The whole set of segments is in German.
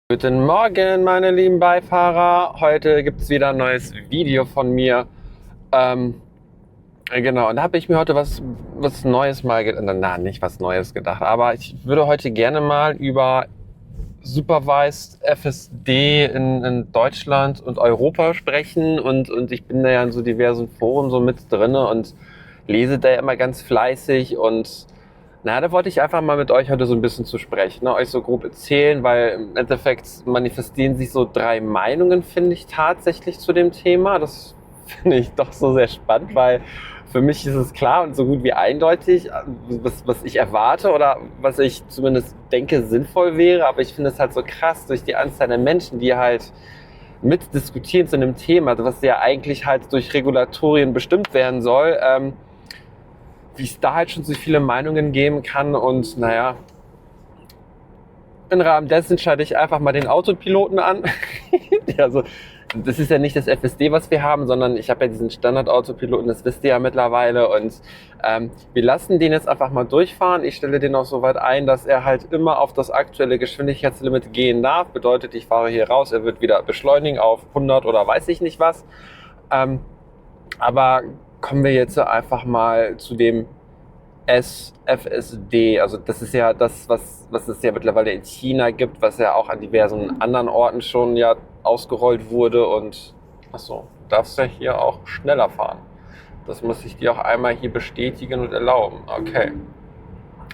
Guten Morgen, meine lieben Beifahrer. Heute gibt es wieder ein neues Video von mir. Genau, und da habe ich mir heute was Neues mal gedacht. Nicht was Neues gedacht, aber ich würde heute gerne mal über Supervised FSD in Deutschland und Europa sprechen. Und ich bin da ja in so diversen Foren so mit drinne und lese da ja immer ganz fleißig. Und da wollte ich einfach mal mit euch heute so ein bisschen zu sprechen, ne? Euch so grob erzählen, weil im Endeffekt manifestieren sich so 3 Meinungen, finde ich, tatsächlich zu dem Thema. Das finde ich doch so sehr spannend, weil für mich ist es klar und so gut wie eindeutig, was ich erwarte oder was ich zumindest denke sinnvoll wäre. Aber ich finde es halt so krass durch die Anzahl der Menschen, die halt mitdiskutieren zu einem Thema, was ja eigentlich halt durch Regulatorien bestimmt werden soll, wie es da halt schon so viele Meinungen geben kann. Und im Rahmen dessen schalte ich einfach mal den Autopiloten an. Also, das ist ja nicht das FSD, was wir haben, sondern ich habe ja diesen Standard-Autopiloten, das wisst ihr ja mittlerweile. Und wir lassen den jetzt einfach mal durchfahren. Ich stelle den auch so weit ein, dass er halt immer auf das aktuelle Geschwindigkeitslimit gehen darf. Bedeutet, ich fahre hier raus, er wird wieder beschleunigen auf 100 oder weiß ich nicht was. Aber kommen wir jetzt einfach mal zu dem SFSD. Also das ist ja das, was es ja mittlerweile in China gibt, was ja auch an diversen anderen Orten schon ja ausgerollt wurde. Und achso, du darfst ja hier auch schneller fahren. Das muss ich dir auch einmal hier bestätigen und erlauben. Okay.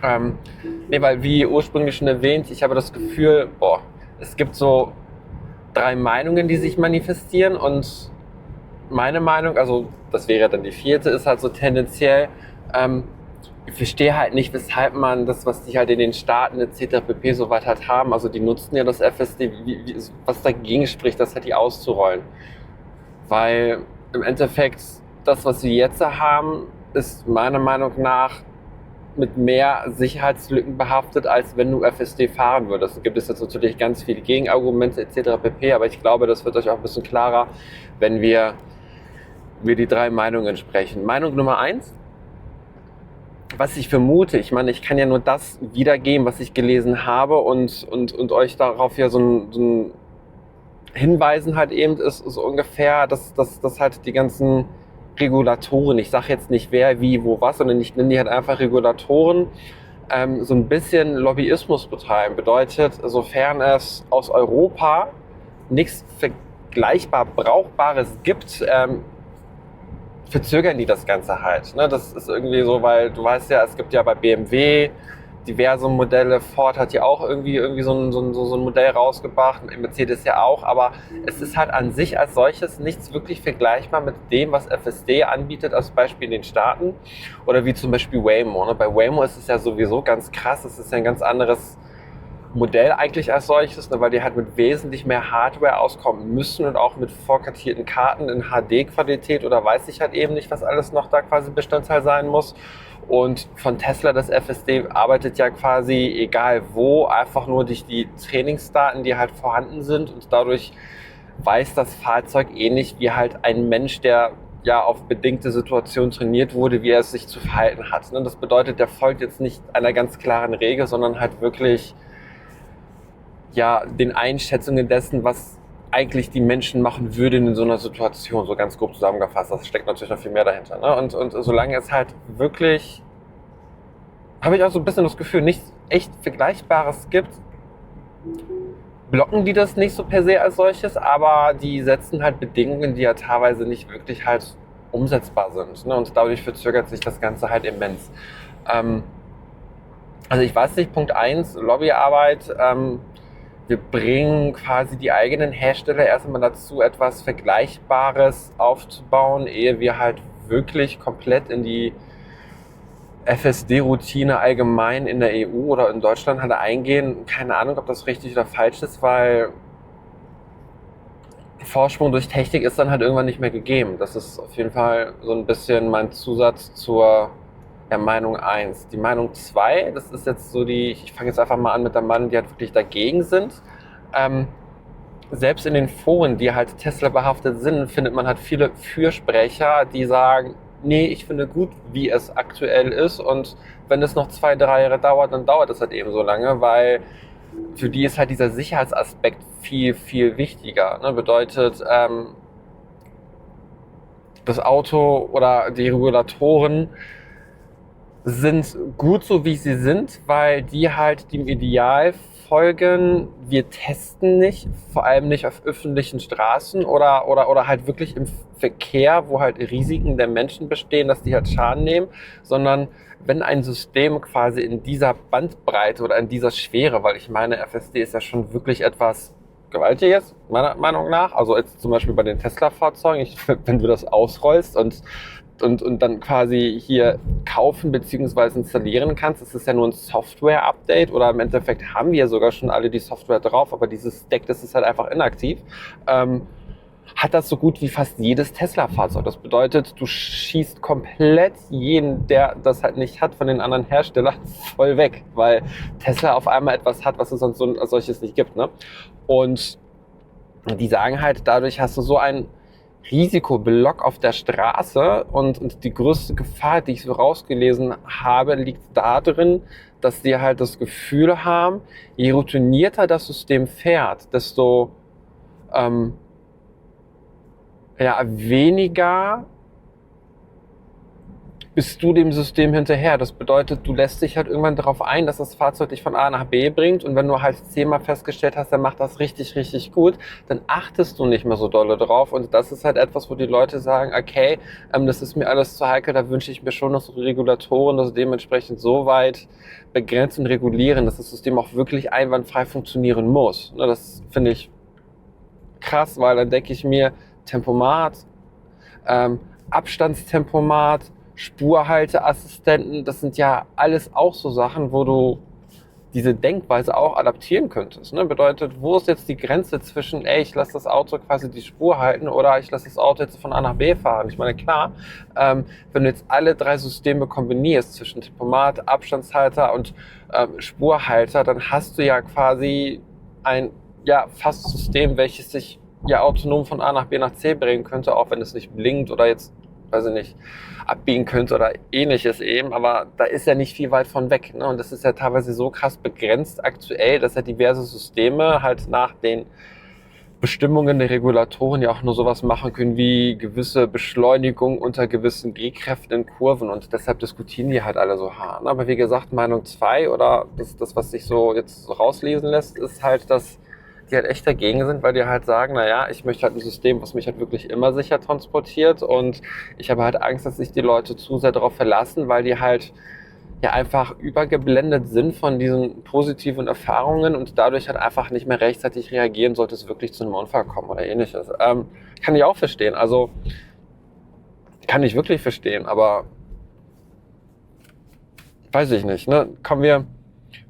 Weil wie ursprünglich schon erwähnt, ich habe das Gefühl, es gibt so 3 Meinungen, die sich manifestieren, und meine Meinung, also das wäre dann die 4., ist halt so tendenziell, ich verstehe halt nicht, weshalb man das, was die halt in den Staaten etc. pp. So weit halt haben, also die nutzen ja das FSD, was dagegen spricht, das halt die auszurollen. Weil im Endeffekt das, was wir jetzt haben, ist meiner Meinung nach mit mehr Sicherheitslücken behaftet, als wenn du FSD fahren würdest. Da gibt es jetzt natürlich ganz viele Gegenargumente etc. pp. Aber ich glaube, das wird euch auch ein bisschen klarer, wenn wir die 3 Meinungen sprechen. Meinung Nummer 1: Was ich vermute, ich meine, ich kann ja nur das wiedergeben, was ich gelesen habe, und euch darauf ja so ein Hinweisen halt eben ist so ungefähr, dass halt die ganzen Regulatoren, ich sage jetzt nicht wer, wie, wo, was, sondern ich nenne die halt einfach Regulatoren, so ein bisschen Lobbyismus betreiben. Bedeutet, sofern es aus Europa nichts vergleichbar Brauchbares gibt, verzögern die das Ganze halt. Ne? Das ist irgendwie so, weil du weißt ja, es gibt ja bei BMW diverse Modelle, Ford hat ja auch irgendwie so ein Modell rausgebracht, Mercedes ja auch, aber es ist halt an sich als solches nichts wirklich vergleichbar mit dem, was FSD anbietet, als Beispiel in den Staaten, oder wie zum Beispiel Waymo. Ne? Bei Waymo ist es ja sowieso ganz krass, es ist ja ein ganz anderes Modell eigentlich als solches, ne, weil die halt mit wesentlich mehr Hardware auskommen müssen und auch mit vorkartierten Karten in HD-Qualität oder weiß ich halt eben nicht, was alles noch da quasi Bestandteil sein muss. Und von Tesla, das FSD, arbeitet ja quasi egal wo, einfach nur durch die Trainingsdaten, die halt vorhanden sind, und dadurch weiß das Fahrzeug ähnlich wie halt ein Mensch, der ja auf bedingte Situationen trainiert wurde, wie er es sich zu verhalten hat. Das bedeutet, der folgt jetzt nicht einer ganz klaren Regel, sondern halt wirklich den Einschätzungen dessen, was eigentlich die Menschen machen würden in so einer Situation, so ganz grob zusammengefasst. Das steckt natürlich noch viel mehr dahinter. Ne? Und solange es halt wirklich, habe ich auch so ein bisschen das Gefühl, nichts echt Vergleichbares gibt, blocken die das nicht so per se als solches, aber die setzen halt Bedingungen, die ja teilweise nicht wirklich halt umsetzbar sind. Ne? Und dadurch verzögert sich das Ganze halt immens. Also ich weiß nicht, Punkt 1, Lobbyarbeit, wir bringen quasi die eigenen Hersteller erstmal dazu, etwas Vergleichbares aufzubauen, ehe wir halt wirklich komplett in die FSD-Routine allgemein in der EU oder in Deutschland halt eingehen. Keine Ahnung, ob das richtig oder falsch ist, weil Vorsprung durch Technik ist dann halt irgendwann nicht mehr gegeben. Das ist auf jeden Fall so ein bisschen mein Zusatz zur Meinung 1. Die Meinung 2, das ist jetzt so ich fange jetzt einfach mal an mit der Meinung, die halt wirklich dagegen sind. Selbst in den Foren, die halt Tesla behaftet sind, findet man halt viele Fürsprecher, die sagen, nee, ich finde gut, wie es aktuell ist, und wenn es noch 2, 3 Jahre dauert, dann dauert es halt eben so lange, weil für die ist halt dieser Sicherheitsaspekt viel, viel wichtiger. Ne? Bedeutet, das Auto oder die Regulatoren sind gut so, wie sie sind, weil die halt dem Ideal folgen. Wir testen nicht, vor allem nicht auf öffentlichen Straßen oder halt wirklich im Verkehr, wo halt Risiken der Menschen bestehen, dass die halt Schaden nehmen, sondern wenn ein System quasi in dieser Bandbreite oder in dieser Schwere, weil ich meine, FSD ist ja schon wirklich etwas Gewaltiges, meiner Meinung nach, also jetzt zum Beispiel bei den Tesla-Fahrzeugen, wenn du das ausrollst und dann quasi hier kaufen bzw. installieren kannst. Es ist ja nur ein Software-Update oder im Endeffekt haben wir ja sogar schon alle die Software drauf, aber dieses Stack, das ist halt einfach inaktiv. Hat das so gut wie fast jedes Tesla-Fahrzeug. Das bedeutet, du schießt komplett jeden, der das halt nicht hat, von den anderen Herstellern voll weg, weil Tesla auf einmal etwas hat, was es sonst so als solches nicht gibt. Ne? Und die sagen halt, dadurch hast du so ein Risikoblock auf der Straße und die größte Gefahr, die ich so rausgelesen habe, liegt darin, dass die halt das Gefühl haben, je routinierter das System fährt, desto weniger bist du dem System hinterher. Das bedeutet, du lässt dich halt irgendwann darauf ein, dass das Fahrzeug dich von A nach B bringt und wenn du halt 10-mal festgestellt hast, der macht das richtig, richtig gut, dann achtest du nicht mehr so dolle drauf und das ist halt etwas, wo die Leute sagen, okay, das ist mir alles zu heikel, da wünsche ich mir schon, dass so Regulatoren das dementsprechend so weit begrenzen und regulieren, dass das System auch wirklich einwandfrei funktionieren muss. Das finde ich krass, weil dann denke ich mir, Tempomat, Abstandstempomat, Spurhalteassistenten, das sind ja alles auch so Sachen, wo du diese Denkweise auch adaptieren könntest. Ne? Bedeutet, wo ist jetzt die Grenze zwischen, ich lasse das Auto quasi die Spur halten oder ich lasse das Auto jetzt von A nach B fahren? Ich meine, klar, wenn du jetzt alle 3 Systeme kombinierst zwischen Tempomat, Abstandshalter und Spurhalter, dann hast du ja quasi ein fast System, welches sich autonom von A nach B nach C bringen könnte, auch wenn es nicht blinkt oder jetzt, weiß ich nicht, abbiegen könnte oder ähnliches eben, aber da ist ja nicht viel weit von weg. Ne? Und das ist ja teilweise so krass begrenzt aktuell, dass ja diverse Systeme halt nach den Bestimmungen der Regulatoren ja auch nur sowas machen können wie gewisse Beschleunigung unter gewissen G-Kräften in Kurven und deshalb diskutieren die halt alle so hart. Aber wie gesagt, Meinung 2 oder das, was sich so jetzt so rauslesen lässt, ist halt, dass die halt echt dagegen sind, weil die halt sagen, ich möchte halt ein System, was mich halt wirklich immer sicher transportiert und ich habe halt Angst, dass sich die Leute zu sehr darauf verlassen, weil die halt einfach übergeblendet sind von diesen positiven Erfahrungen und dadurch halt einfach nicht mehr rechtzeitig reagieren, sollte es wirklich zu einem Unfall kommen oder ähnliches. Kann ich auch verstehen, also kann ich wirklich verstehen, aber weiß ich nicht, ne?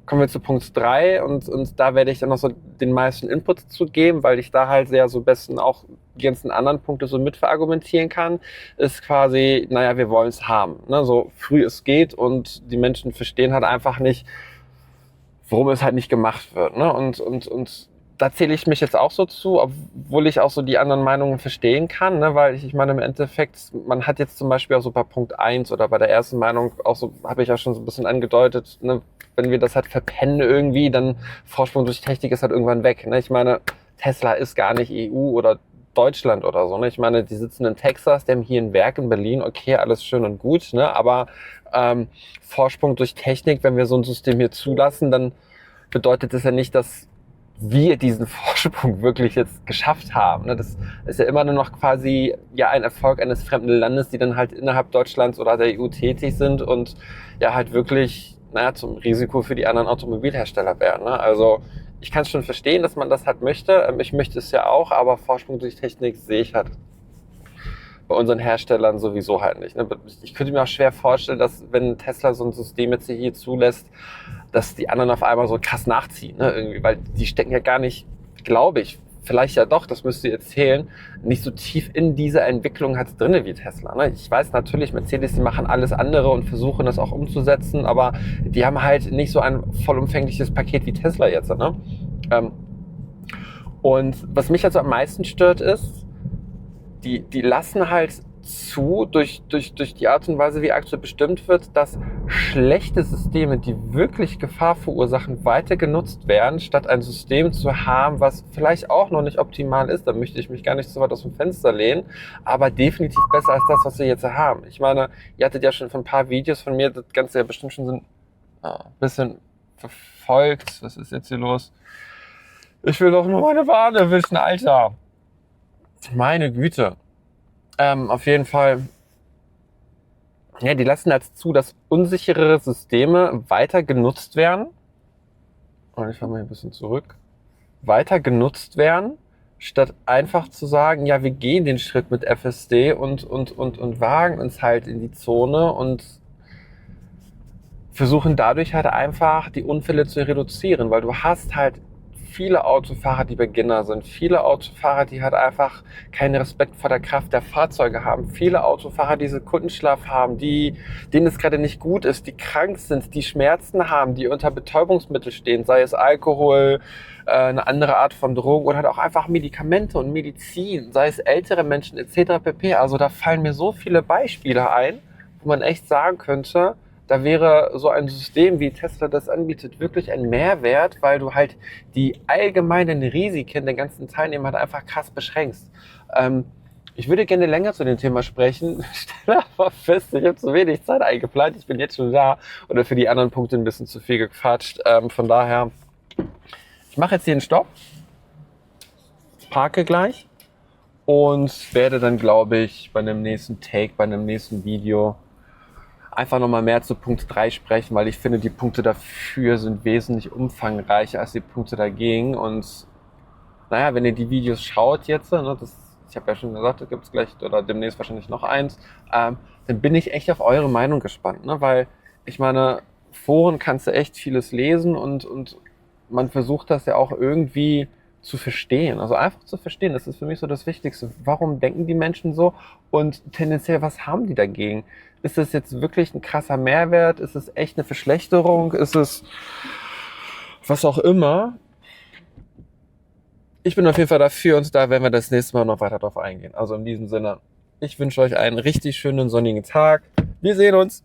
Kommen wir zu Punkt 3 und da werde ich dann noch so den meisten Input zu geben, weil ich da halt sehr so besten auch die ganzen anderen Punkte so mit verargumentieren kann, ist quasi, wir wollen es haben, ne? So früh es geht und die Menschen verstehen halt einfach nicht, warum es halt nicht gemacht wird, ne? Und da zähle ich mich jetzt auch so zu, obwohl ich auch so die anderen Meinungen verstehen kann, ne? Weil ich meine, im Endeffekt, man hat jetzt zum Beispiel auch so bei Punkt 1 oder bei der ersten Meinung auch so, habe ich ja schon so ein bisschen angedeutet, ne? Wenn wir das halt verpennen irgendwie, dann Vorsprung durch Technik ist halt irgendwann weg, ne? Ich meine, Tesla ist gar nicht EU oder Deutschland oder so, ne? Ich meine, die sitzen in Texas, die haben hier ein Werk in Berlin, okay, alles schön und gut, ne? Aber Vorsprung durch Technik, wenn wir so ein System hier zulassen, dann bedeutet das ja nicht, dass wir diesen Vorsprung wirklich jetzt geschafft haben. Das ist ja immer nur noch quasi ein Erfolg eines fremden Landes, die dann halt innerhalb Deutschlands oder der EU tätig sind und halt wirklich zum Risiko für die anderen Automobilhersteller werden. Ne? Also ich kann es schon verstehen, dass man das halt möchte. Ich möchte es ja auch, aber Vorsprung durch Technik sehe ich halt bei unseren Herstellern sowieso halt nicht. Ne? Ich könnte mir auch schwer vorstellen, dass wenn Tesla so ein System jetzt hier zulässt, dass die anderen auf einmal so krass nachziehen. Ne? Irgendwie, weil die stecken ja gar nicht, glaube ich, vielleicht ja doch, das müsst ihr erzählen, nicht so tief in dieser Entwicklung halt drinne wie Tesla. Ne? Ich weiß natürlich, Mercedes, die machen alles andere und versuchen das auch umzusetzen, aber die haben halt nicht so ein vollumfängliches Paket wie Tesla jetzt. Ne? Und was mich also am meisten stört ist, die lassen halt zu, durch die Art und Weise, wie aktuell bestimmt wird, dass schlechte Systeme, die wirklich Gefahr verursachen, weiter genutzt werden, statt ein System zu haben, was vielleicht auch noch nicht optimal ist. Da möchte ich mich gar nicht so weit aus dem Fenster lehnen, aber definitiv besser als das, was wir jetzt haben. Ich meine, ihr hattet ja schon von ein paar Videos von mir, das Ganze ja bestimmt schon so ein bisschen verfolgt. Was ist jetzt hier los? Ich will doch nur meine Bahn erwischen, Alter. Meine Güte. Auf jeden Fall, ja, die lassen halt zu, dass unsichere Systeme weiter genutzt werden. Und ich fahre mal ein bisschen zurück. Weiter genutzt werden, statt einfach zu sagen, ja, wir gehen den Schritt mit FSD und wagen uns halt in die Zone und versuchen dadurch halt einfach die Unfälle zu reduzieren, weil du hast halt viele Autofahrer, die Beginner sind, viele Autofahrer, die halt einfach keinen Respekt vor der Kraft der Fahrzeuge haben, viele Autofahrer, die Sekundenschlaf haben, denen es gerade nicht gut ist, die krank sind, die Schmerzen haben, die unter Betäubungsmittel stehen, sei es Alkohol, eine andere Art von Drogen oder halt auch einfach Medikamente und Medizin, sei es ältere Menschen etc. pp. Also da fallen mir so viele Beispiele ein, wo man echt sagen könnte, da wäre so ein System, wie Tesla das anbietet, wirklich ein Mehrwert, weil du halt die allgemeinen Risiken der ganzen Teilnehmer halt einfach krass beschränkst. Ich würde gerne länger zu dem Thema sprechen. Stell aber fest, ich habe zu wenig Zeit eingeplant. Ich bin jetzt schon da oder für die anderen Punkte ein bisschen zu viel gequatscht. Von daher, ich mache jetzt hier einen Stopp, parke gleich und werde dann, glaube ich, bei einem nächsten Take, bei einem nächsten Video einfach nochmal mehr zu Punkt 3 sprechen, weil ich finde, die Punkte dafür sind wesentlich umfangreicher als die Punkte dagegen. Und naja, wenn ihr die Videos schaut jetzt, ne, ich habe ja schon gesagt, da gibt es gleich oder demnächst wahrscheinlich noch eins, dann bin ich echt auf eure Meinung gespannt, ne? Weil ich meine, Foren kannst du echt vieles lesen und man versucht das ja auch irgendwie zu verstehen, also einfach zu verstehen, das ist für mich so das Wichtigste. Warum denken die Menschen so und tendenziell, was haben die dagegen? Ist das jetzt wirklich ein krasser Mehrwert? Ist es echt eine Verschlechterung? Ist es was auch immer? Ich bin auf jeden Fall dafür und da werden wir das nächste Mal noch weiter drauf eingehen. Also in diesem Sinne, ich wünsche euch einen richtig schönen sonnigen Tag. Wir sehen uns!